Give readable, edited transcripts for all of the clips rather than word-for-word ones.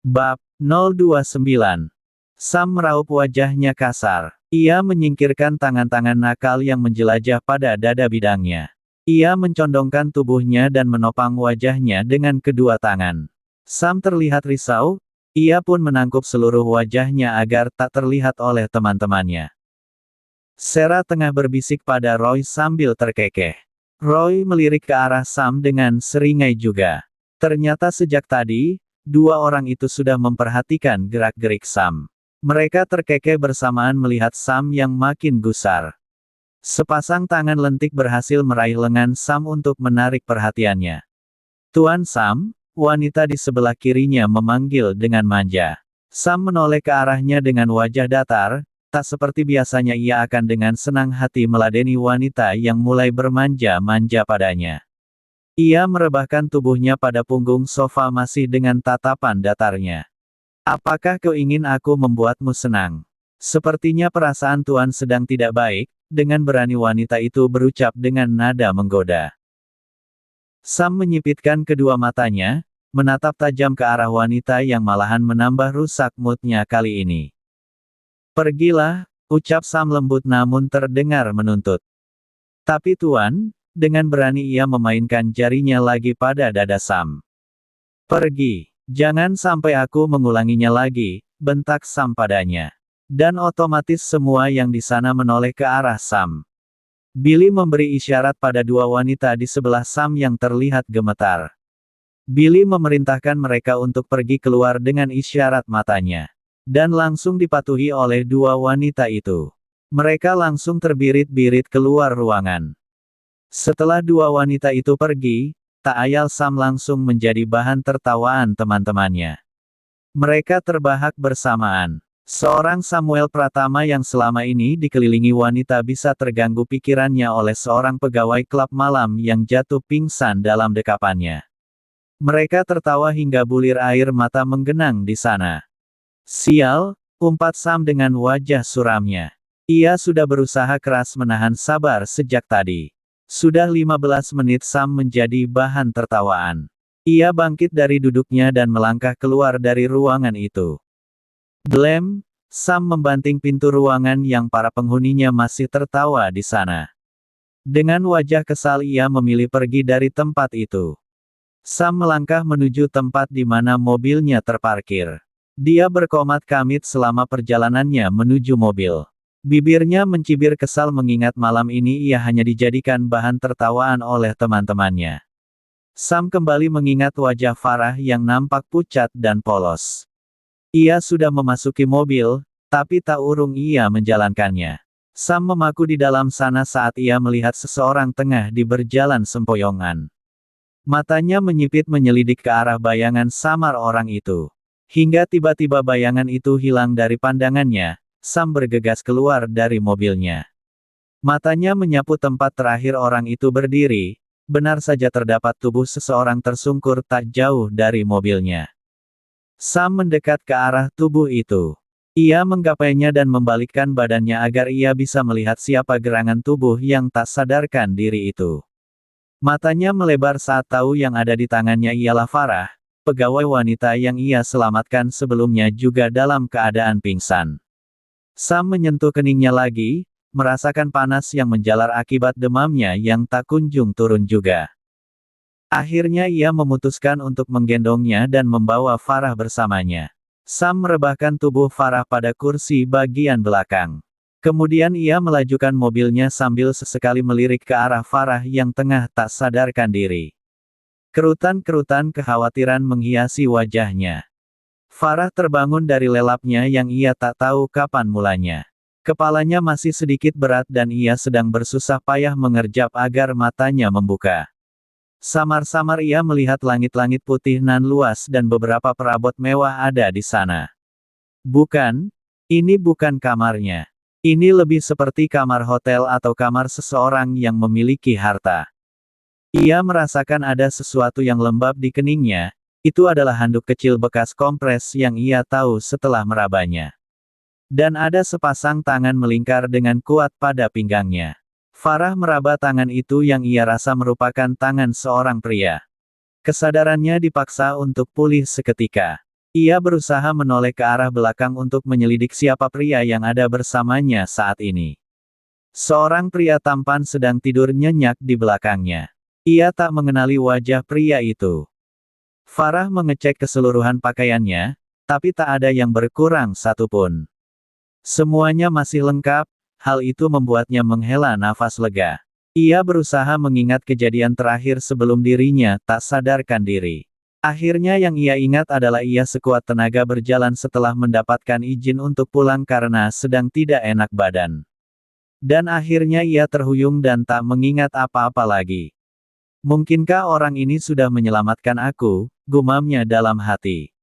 Bab 029. Sam meraup wajahnya kasar. Ia menyingkirkan tangan-tangan nakal yang menjelajah pada dada bidangnya. Ia mencondongkan tubuhnya dan menopang wajahnya dengan kedua tangan. Sam terlihat risau, ia pun menangkup seluruh wajahnya agar tak terlihat oleh teman-temannya. Sarah tengah berbisik pada Roy sambil terkekeh. Roy melirik ke arah Sam dengan seringai juga. Ternyata sejak tadi, dua orang itu sudah memperhatikan gerak-gerik Sam. Mereka terkekeh bersamaan melihat Sam yang makin gusar. Sepasang tangan lentik berhasil meraih lengan Sam untuk menarik perhatiannya. "Tuan Sam," wanita di sebelah kirinya memanggil dengan manja. Sam menoleh ke arahnya dengan wajah datar, tak seperti biasanya ia akan dengan senang hati meladeni wanita yang mulai bermanja-manja padanya. Ia merebahkan tubuhnya pada punggung sofa masih dengan tatapan datarnya. "Apakah kau ingin aku membuatmu senang?" Sepertinya perasaan Tuan sedang tidak baik, dengan berani wanita itu berucap dengan nada menggoda. Sam menyipitkan kedua matanya, menatap tajam ke arah wanita yang malahan menambah rusak moodnya kali ini. "Pergilah," ucap Sam lembut namun terdengar menuntut. "Tapi Tuan," dengan berani ia memainkan jarinya lagi pada dada Sam. "Pergi. Jangan sampai aku mengulanginya lagi," bentak Sam padanya. Dan otomatis semua yang di sana menoleh ke arah Sam. Billy memberi isyarat pada dua wanita di sebelah Sam yang terlihat gemetar. Billy memerintahkan mereka untuk pergi keluar dengan isyarat matanya. Dan langsung dipatuhi oleh dua wanita itu. Mereka langsung terbirit-birit keluar ruangan. Setelah dua wanita itu pergi, tak ayal Sam langsung menjadi bahan tertawaan teman-temannya. Mereka terbahak bersamaan. Seorang Samuel Pratama yang selama ini dikelilingi wanita bisa terganggu pikirannya oleh seorang pegawai klub malam yang jatuh pingsan dalam dekapannya. Mereka tertawa hingga bulir air mata menggenang di sana. "Sial," umpat Sam dengan wajah suramnya. Ia sudah berusaha keras menahan sabar sejak tadi. Sudah 15 menit Sam menjadi bahan tertawaan. Ia bangkit dari duduknya dan melangkah keluar dari ruangan itu. Blam! Sam membanting pintu ruangan yang para penghuninya masih tertawa di sana. Dengan wajah kesal ia memilih pergi dari tempat itu. Sam melangkah menuju tempat di mana mobilnya terparkir. Dia berkomat-kamit selama perjalanannya menuju mobil. Bibirnya mencibir kesal mengingat malam ini ia hanya dijadikan bahan tertawaan oleh teman-temannya. Sam kembali mengingat wajah Farah yang nampak pucat dan polos. Ia sudah memasuki mobil, tapi tak urung ia menjalankannya. Sam memaku di dalam sana saat ia melihat seseorang tengah di berjalan sempoyongan. Matanya menyipit menyelidik ke arah bayangan samar orang itu. Hingga tiba-tiba bayangan itu hilang dari pandangannya. Sam bergegas keluar dari mobilnya. Matanya menyapu tempat terakhir orang itu berdiri, benar saja terdapat tubuh seseorang tersungkur tak jauh dari mobilnya. Sam mendekat ke arah tubuh itu. Ia menggapainya dan membalikkan badannya agar ia bisa melihat siapa gerangan tubuh yang tak sadarkan diri itu. Matanya melebar saat tahu yang ada di tangannya ialah Farah, pegawai wanita yang ia selamatkan sebelumnya juga dalam keadaan pingsan. Sam menyentuh keningnya lagi, merasakan panas yang menjalar akibat demamnya yang tak kunjung turun juga. Akhirnya ia memutuskan untuk menggendongnya dan membawa Farah bersamanya. Sam merebahkan tubuh Farah pada kursi bagian belakang. Kemudian ia melajukan mobilnya sambil sesekali melirik ke arah Farah yang tengah tak sadarkan diri. Kerutan-kerutan kekhawatiran menghiasi wajahnya. Farah terbangun dari lelapnya yang ia tak tahu kapan mulanya. Kepalanya masih sedikit berat dan ia sedang bersusah payah mengerjap agar matanya membuka. Samar-samar ia melihat langit-langit putih nan luas dan beberapa perabot mewah ada di sana. Bukan, ini bukan kamarnya. Ini lebih seperti kamar hotel atau kamar seseorang yang memiliki harta. Ia merasakan ada sesuatu yang lembab di keningnya. Itu adalah handuk kecil bekas kompres yang ia tahu setelah merabanya. Dan ada sepasang tangan melingkar dengan kuat pada pinggangnya. Farah meraba tangan itu yang ia rasa merupakan tangan seorang pria. Kesadarannya dipaksa untuk pulih seketika. Ia berusaha menoleh ke arah belakang untuk menyelidik siapa pria yang ada bersamanya saat ini. Seorang pria tampan sedang tidur nyenyak di belakangnya. Ia tak mengenali wajah pria itu. Farah mengecek keseluruhan pakaiannya, tapi tak ada yang berkurang satupun. Semuanya masih lengkap, hal itu membuatnya menghela nafas lega. Ia berusaha mengingat kejadian terakhir sebelum dirinya tak sadarkan diri. Akhirnya yang ia ingat adalah ia sekuat tenaga berjalan setelah mendapatkan izin untuk pulang karena sedang tidak enak badan. Dan akhirnya ia terhuyung dan tak mengingat apa-apa lagi. Mungkinkah orang ini sudah menyelamatkan aku, gumamnya dalam hati.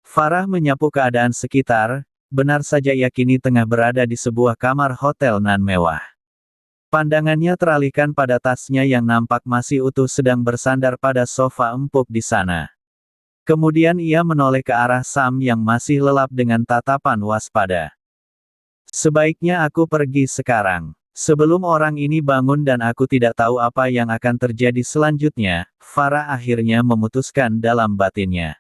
Farah menyapu keadaan sekitar, benar saja ia kini tengah berada di sebuah kamar hotel nan mewah. Pandangannya teralihkan pada tasnya yang nampak masih utuh sedang bersandar pada sofa empuk di sana. Kemudian ia menoleh ke arah Sam yang masih lelap dengan tatapan waspada. Sebaiknya aku pergi sekarang. Sebelum orang ini bangun dan aku tidak tahu apa yang akan terjadi selanjutnya, Farah akhirnya memutuskan dalam batinnya.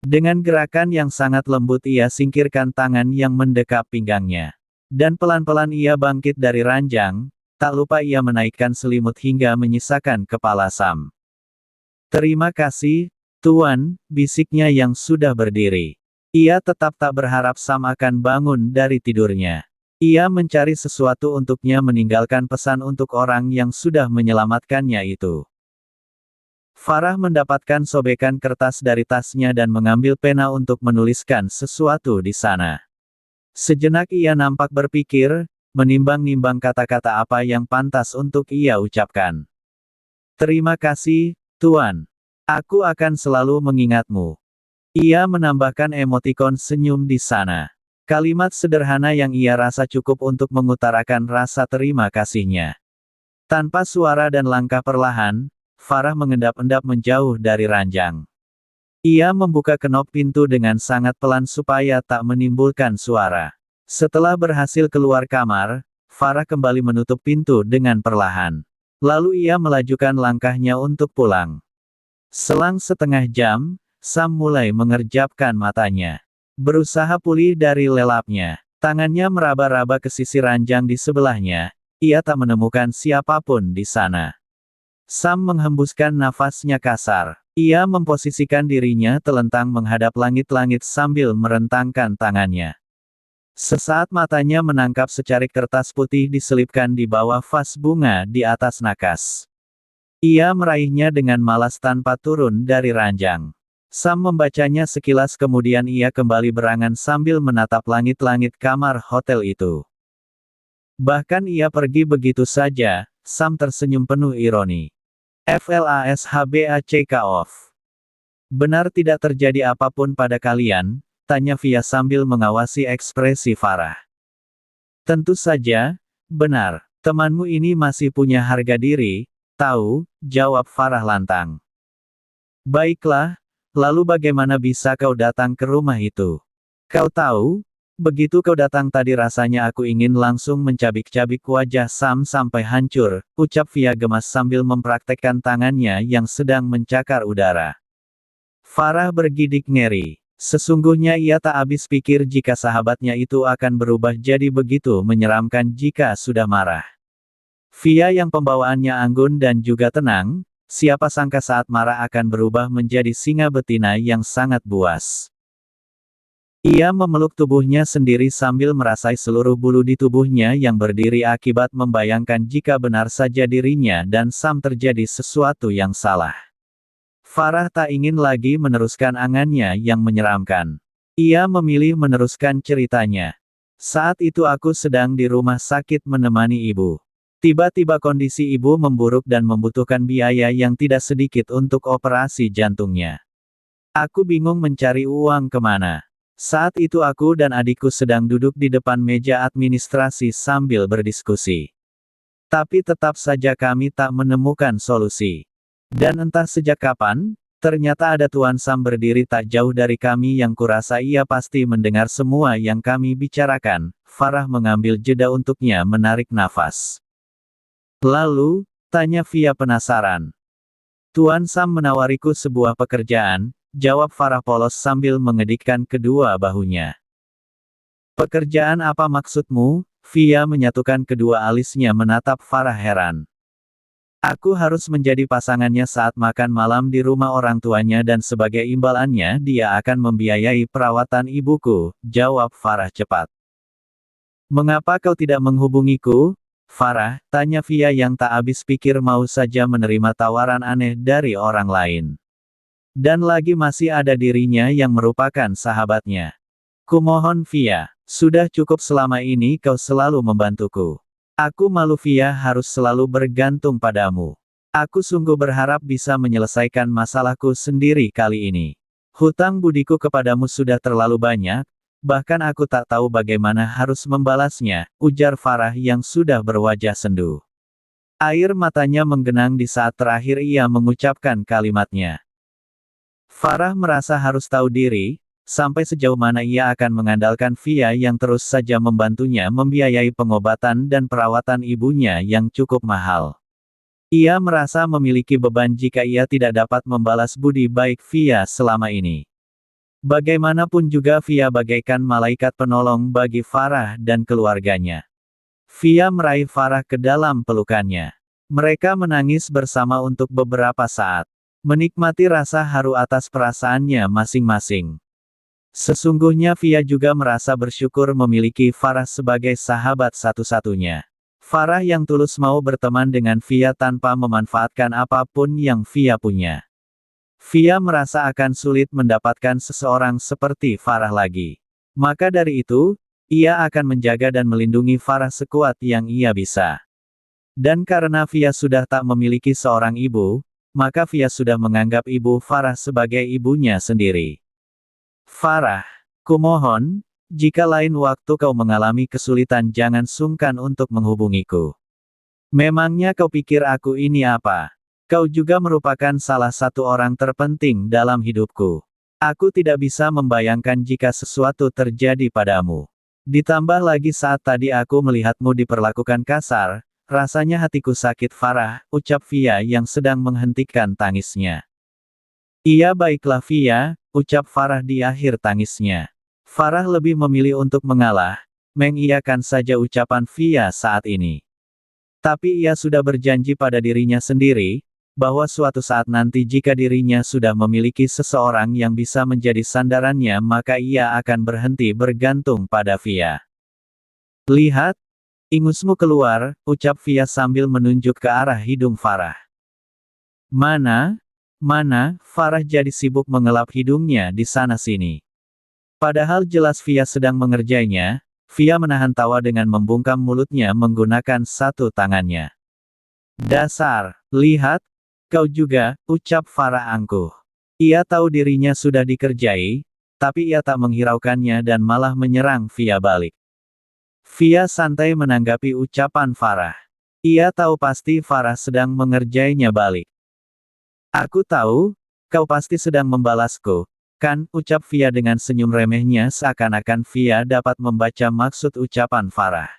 Dengan gerakan yang sangat lembut ia singkirkan tangan yang mendekap pinggangnya. Dan pelan-pelan ia bangkit dari ranjang, tak lupa ia menaikkan selimut hingga menyisakan kepala Sam. Terima kasih, Tuan, bisiknya yang sudah berdiri. Ia tetap tak berharap Sam akan bangun dari tidurnya. Ia mencari sesuatu untuknya meninggalkan pesan untuk orang yang sudah menyelamatkannya itu. Farah mendapatkan sobekan kertas dari tasnya dan mengambil pena untuk menuliskan sesuatu di sana. Sejenak ia nampak berpikir, menimbang-nimbang kata-kata apa yang pantas untuk ia ucapkan. Terima kasih, Tuan. Aku akan selalu mengingatmu. Ia menambahkan emotikon senyum di sana. Kalimat sederhana yang ia rasa cukup untuk mengutarakan rasa terima kasihnya. Tanpa suara dan langkah perlahan, Farah mengendap-endap menjauh dari ranjang. Ia membuka kenop pintu dengan sangat pelan supaya tak menimbulkan suara. Setelah berhasil keluar kamar, Farah kembali menutup pintu dengan perlahan. Lalu ia melajukan langkahnya untuk pulang. Selang setengah jam, Sam mulai mengerjapkan matanya. Berusaha pulih dari lelapnya. Tangannya meraba-raba ke sisi ranjang di sebelahnya. Ia tak menemukan siapapun di sana. Sam menghembuskan nafasnya kasar. Ia memposisikan dirinya telentang menghadap langit-langit sambil merentangkan tangannya. Sesaat matanya menangkap secarik kertas putih diselipkan di bawah vas bunga di atas nakas. Ia meraihnya dengan malas tanpa turun dari ranjang. Sam membacanya sekilas kemudian ia kembali berangan sambil menatap langit-langit kamar hotel itu. Bahkan ia pergi begitu saja, Sam tersenyum penuh ironi. FLASHBACK off. Benar tidak terjadi apapun pada kalian? Tanya Via sambil mengawasi ekspresi Farah. Tentu saja, benar. Temanmu ini masih punya harga diri, tahu, jawab Farah lantang. Baiklah, lalu bagaimana bisa kau datang ke rumah itu? Kau tahu, begitu kau datang tadi rasanya aku ingin langsung mencabik-cabik wajah Sam sampai hancur, ucap Via gemas sambil mempraktekkan tangannya yang sedang mencakar udara. Farah bergidik ngeri. Sesungguhnya ia tak habis pikir jika sahabatnya itu akan berubah jadi begitu menyeramkan jika sudah marah. Via yang pembawaannya anggun dan juga tenang, siapa sangka saat marah akan berubah menjadi singa betina yang sangat buas. Ia memeluk tubuhnya sendiri sambil merasai seluruh bulu di tubuhnya yang berdiri akibat membayangkan jika benar saja dirinya dan Sam terjadi sesuatu yang salah. Farah tak ingin lagi meneruskan angannya yang menyeramkan. Ia memilih meneruskan ceritanya. Saat itu aku sedang di rumah sakit menemani ibu. Tiba-tiba kondisi ibu memburuk dan membutuhkan biaya yang tidak sedikit untuk operasi jantungnya. Aku bingung mencari uang kemana. Saat itu aku dan adikku sedang duduk di depan meja administrasi sambil berdiskusi. Tapi tetap saja kami tak menemukan solusi. Dan entah sejak kapan, ternyata ada Tuan Sam berdiri tak jauh dari kami yang kurasa ia pasti mendengar semua yang kami bicarakan. Farah mengambil jeda untuknya menarik nafas. Lalu, tanya Via penasaran. Tuan Sam menawariku sebuah pekerjaan, jawab Farah polos sambil mengedikkan kedua bahunya. Pekerjaan apa maksudmu? Via menyatukan kedua alisnya menatap Farah heran. Aku harus menjadi pasangannya saat makan malam di rumah orang tuanya dan sebagai imbalannya dia akan membiayai perawatan ibuku, jawab Farah cepat. Mengapa kau tidak menghubungiku? Farah, tanya Via yang tak habis pikir mau saja menerima tawaran aneh dari orang lain. Dan lagi masih ada dirinya yang merupakan sahabatnya. Kumohon Via, sudah cukup selama ini kau selalu membantuku. Aku malu Via harus selalu bergantung padamu. Aku sungguh berharap bisa menyelesaikan masalahku sendiri kali ini. Hutang budiku kepadamu sudah terlalu banyak, bahkan aku tak tahu bagaimana harus membalasnya, ujar Farah yang sudah berwajah sendu. Air matanya menggenang di saat terakhir ia mengucapkan kalimatnya. Farah merasa harus tahu diri, sampai sejauh mana ia akan mengandalkan Via yang terus saja membantunya membiayai pengobatan dan perawatan ibunya yang cukup mahal. Ia merasa memiliki beban jika ia tidak dapat membalas budi baik Via selama ini. Bagaimanapun juga Via bagaikan malaikat penolong bagi Farah dan keluarganya. Via meraih Farah ke dalam pelukannya. Mereka menangis bersama untuk beberapa saat. Menikmati rasa haru atas perasaannya masing-masing. Sesungguhnya Via juga merasa bersyukur memiliki Farah sebagai sahabat satu-satunya. Farah yang tulus mau berteman dengan Via tanpa memanfaatkan apapun yang Via punya. Via merasa akan sulit mendapatkan seseorang seperti Farah lagi. Maka dari itu, ia akan menjaga dan melindungi Farah sekuat yang ia bisa. Dan karena Via sudah tak memiliki seorang ibu, maka Via sudah menganggap ibu Farah sebagai ibunya sendiri. Farah, kumohon, jika lain waktu kau mengalami kesulitan jangan sungkan untuk menghubungiku. Memangnya kau pikir aku ini apa? Kau juga merupakan salah satu orang terpenting dalam hidupku. Aku tidak bisa membayangkan jika sesuatu terjadi padamu. Ditambah lagi saat tadi aku melihatmu diperlakukan kasar, rasanya hatiku sakit Farah, ucap Via yang sedang menghentikan tangisnya. Iya baiklah Via, ucap Farah di akhir tangisnya. Farah lebih memilih untuk mengalah, mengiyakan saja ucapan Via saat ini. Tapi ia sudah berjanji pada dirinya sendiri, bahwa suatu saat nanti jika dirinya sudah memiliki seseorang yang bisa menjadi sandarannya maka ia akan berhenti bergantung pada Via. Lihat, ingusmu keluar, ucap Via sambil menunjuk ke arah hidung Farah. Mana? Mana? Farah jadi sibuk mengelap hidungnya di sana-sini. Padahal jelas Via sedang mengerjainya, Via menahan tawa dengan membungkam mulutnya menggunakan satu tangannya. Dasar, lihat, kau juga, ucap Farah angkuh. Ia tahu dirinya sudah dikerjai, tapi ia tak menghiraukannya dan malah menyerang Via balik. Via santai menanggapi ucapan Farah. Ia tahu pasti Farah sedang mengerjainya balik. Aku tahu, kau pasti sedang membalasku, kan, ucap Via dengan senyum remehnya seakan-akan Via dapat membaca maksud ucapan Farah.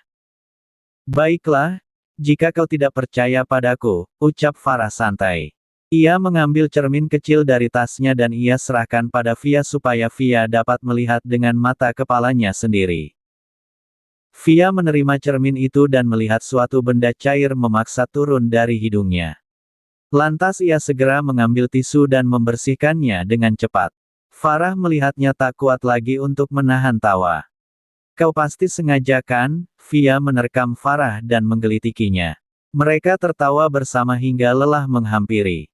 Baiklah, jika kau tidak percaya padaku, ucap Farah santai. Ia mengambil cermin kecil dari tasnya dan ia serahkan pada Via supaya Via dapat melihat dengan mata kepalanya sendiri. Via menerima cermin itu dan melihat suatu benda cair memaksa turun dari hidungnya. Lantas ia segera mengambil tisu dan membersihkannya dengan cepat. Farah melihatnya tak kuat lagi untuk menahan tawa. Kau pasti sengaja kan? Via menerkam Farah dan menggelitikinya. Mereka tertawa bersama hingga lelah menghampiri.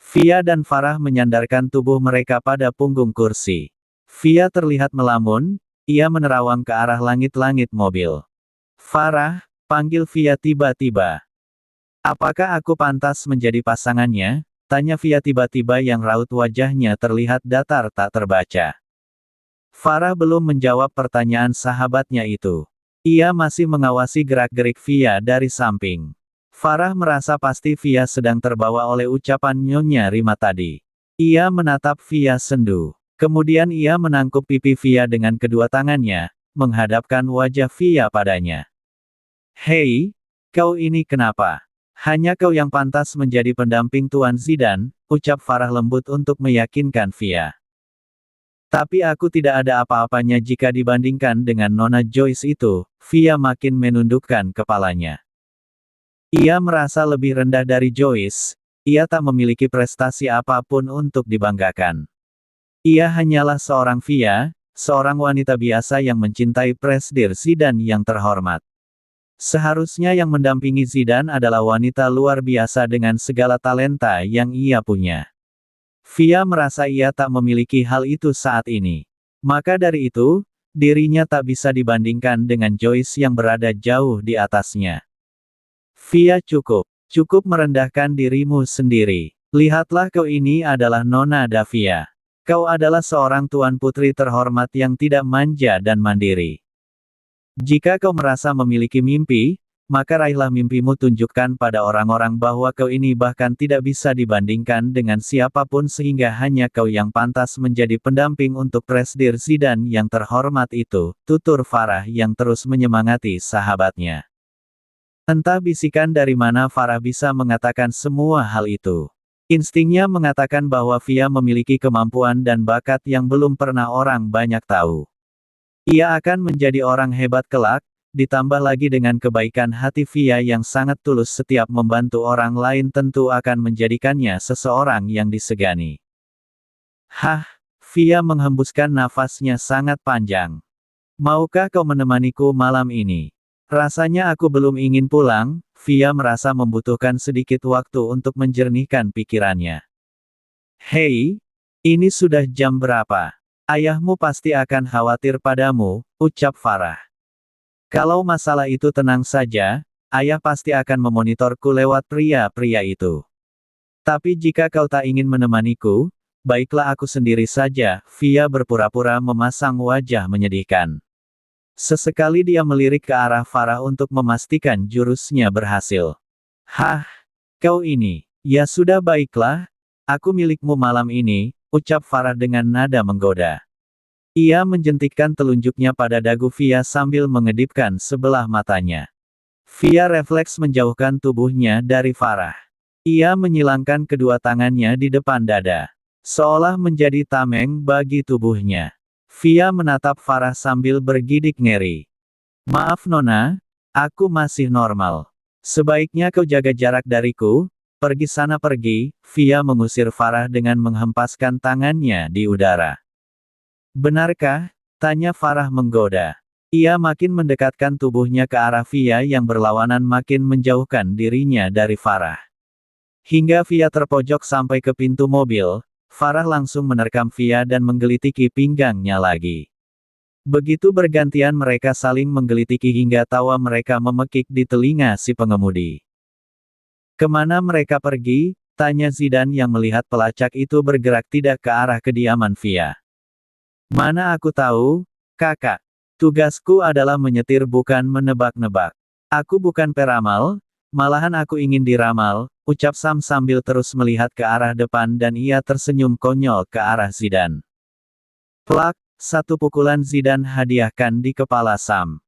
Via dan Farah menyandarkan tubuh mereka pada punggung kursi. Via terlihat melamun, ia menerawang ke arah langit-langit mobil. Farah, panggil Via tiba-tiba. Apakah aku pantas menjadi pasangannya? Tanya Via tiba-tiba yang raut wajahnya terlihat datar tak terbaca. Farah belum menjawab pertanyaan sahabatnya itu. Ia masih mengawasi gerak-gerik Via dari samping. Farah merasa pasti Via sedang terbawa oleh ucapan Nyonya Rima tadi. Ia menatap Via sendu. Kemudian ia menangkup pipi Via dengan kedua tangannya, menghadapkan wajah Via padanya. Hei, kau ini kenapa? Hanya kau yang pantas menjadi pendamping Tuan Zidane, ucap Farah lembut untuk meyakinkan Via. Tapi aku tidak ada apa-apanya jika dibandingkan dengan Nona Joyce itu, Via makin menundukkan kepalanya. Ia merasa lebih rendah dari Joyce, ia tak memiliki prestasi apapun untuk dibanggakan. Ia hanyalah seorang Via, seorang wanita biasa yang mencintai Presdir Zidane yang terhormat. Seharusnya yang mendampingi Zidane adalah wanita luar biasa dengan segala talenta yang ia punya. Via merasa ia tak memiliki hal itu saat ini. Maka dari itu, dirinya tak bisa dibandingkan dengan Joyce yang berada jauh di atasnya. Via cukup merendahkan dirimu sendiri. Lihatlah kau ini adalah Nona Davia. Kau adalah seorang tuan putri terhormat yang tidak manja dan mandiri. Jika kau merasa memiliki mimpi, maka raihlah mimpimu, tunjukkan pada orang-orang bahwa kau ini bahkan tidak bisa dibandingkan dengan siapapun sehingga hanya kau yang pantas menjadi pendamping untuk Presdir Zidane yang terhormat itu, tutur Farah yang terus menyemangati sahabatnya. Entah bisikan dari mana Farah bisa mengatakan semua hal itu. Instingnya mengatakan bahwa Via memiliki kemampuan dan bakat yang belum pernah orang banyak tahu. Ia akan menjadi orang hebat kelak, ditambah lagi dengan kebaikan hati Via yang sangat tulus setiap membantu orang lain tentu akan menjadikannya seseorang yang disegani. Hah, Via menghembuskan nafasnya sangat panjang. Maukah kau menemaniku malam ini? Rasanya aku belum ingin pulang, Via merasa membutuhkan sedikit waktu untuk menjernihkan pikirannya. Hei, ini sudah jam berapa? Ayahmu pasti akan khawatir padamu, ucap Farah. Kalau masalah itu tenang saja, ayah pasti akan memonitorku lewat pria-pria itu. Tapi jika kau tak ingin menemaniku, baiklah aku sendiri saja, Via berpura-pura memasang wajah menyedihkan. Sesekali dia melirik ke arah Farah untuk memastikan jurusnya berhasil. Hah, kau ini, ya sudah baiklah, aku milikmu malam ini, ucap Farah dengan nada menggoda. Ia menjentikkan telunjuknya pada dagu Via sambil mengedipkan sebelah matanya. Via refleks menjauhkan tubuhnya dari Farah. Ia menyilangkan kedua tangannya di depan dada, seolah menjadi tameng bagi tubuhnya. Via menatap Farah sambil bergidik ngeri. Maaf Nona, aku masih normal. Sebaiknya kau jaga jarak dariku, pergi sana pergi, Via mengusir Farah dengan menghempaskan tangannya di udara. Benarkah? Tanya Farah menggoda. Ia makin mendekatkan tubuhnya ke arah Via yang berlawanan makin menjauhkan dirinya dari Farah. Hingga Via terpojok sampai ke pintu mobil, Farah langsung menerkam Via dan menggelitiki pinggangnya lagi. Begitu bergantian mereka saling menggelitiki hingga tawa mereka memekik di telinga si pengemudi. Kemana mereka pergi? Tanya Zidane yang melihat pelacak itu bergerak tidak ke arah kediaman Via. Mana aku tahu, kakak. Tugasku adalah menyetir bukan menebak-nebak. Aku bukan peramal, malahan aku ingin diramal, ucap Sam sambil terus melihat ke arah depan dan ia tersenyum konyol ke arah Zidane. Plak, satu pukulan Zidane hadiahkan di kepala Sam.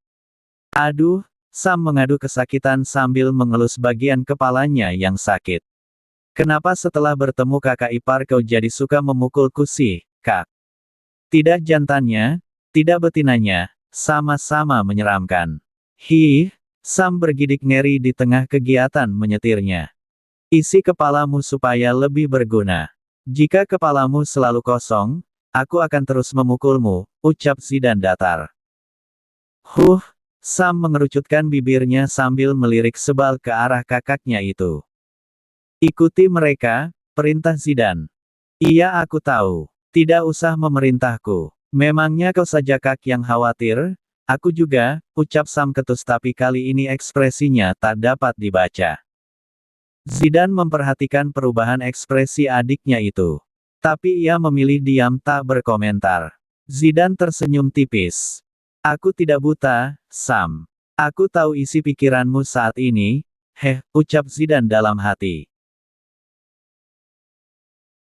Aduh, Sam mengadu kesakitan sambil mengelus bagian kepalanya yang sakit. Kenapa setelah bertemu kakak ipar kau jadi suka memukulku sih, kak? Tidak jantannya, tidak betinanya, sama-sama menyeramkan. Hih, Sam bergidik ngeri di tengah kegiatan menyetirnya. Isi kepalamu supaya lebih berguna. Jika kepalamu selalu kosong, aku akan terus memukulmu, ucap Zidane datar. Sam mengerucutkan bibirnya sambil melirik sebal ke arah kakaknya itu. Ikuti mereka, perintah Zidane. Iya aku tahu. Tidak usah memerintahku. Memangnya kau saja kak yang khawatir? Aku juga, ucap Sam ketus tapi kali ini ekspresinya tak dapat dibaca. Zidane memperhatikan perubahan ekspresi adiknya itu. Tapi ia memilih diam tak berkomentar. Zidane tersenyum tipis. Aku tidak buta, Sam. Aku tahu isi pikiranmu saat ini, ucap Zidane dalam hati.